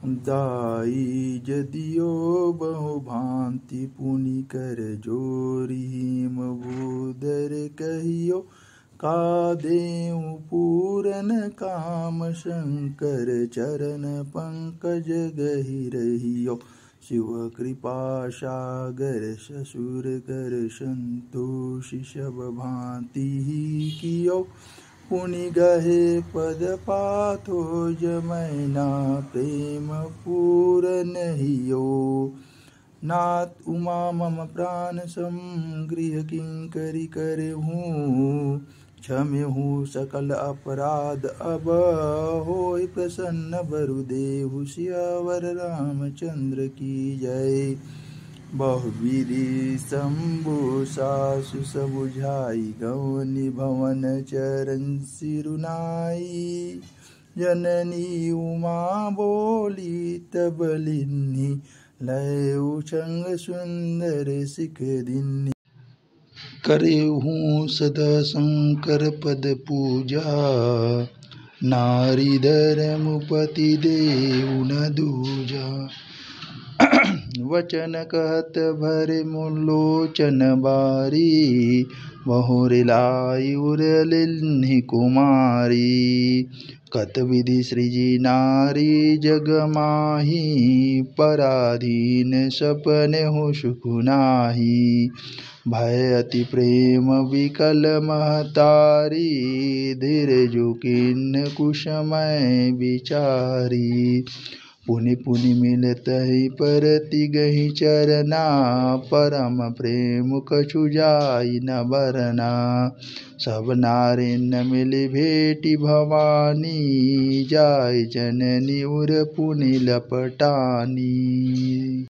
दाई जदियो बहु भांति पुनि कर जोरी हिम भूधर कहियो का देऊ पूरन काम शंकर चरण पंकज गहि रहियो शिव कृपा सागर ससुर कर संतोषि सब भांति ही कियो पुनि गहे पद पाथो जमैना प्रेम पूरन हियो नाथ उमा मम प्राण सम गृह किंकरी करहूँ क्षम्यहूँ सकल अपराध अब होय प्रसन्न वरुदेहु सियावर रामचंद्र की जय। बहुविधि शंभु सासु सबुझाई गौनि भवन चरण सिरुनाई जननी उमा बोली तब लिन्ही लयउ छंग सुंदर सिख दिन्ही करेहूँ सदा शंकर पद पूजा नारी धर्मपति देव न दूजा वचन कहत भरे मुलोचन बारी बहुरि लाई उरलिन्हि कुमारी कत विधि सृजी नारी जग माही पराधीन सपने हो सुख नाही भय अति प्रेम विकल महतारी धीर जो किन्न कुशमय विचारी पुनि पुनि मिलत ही परति गहि चरना परम प्रेम कछु जाई न बरना सब नारी न मिली भेटी भवानी जाय जननी उर पुनि लपटानी।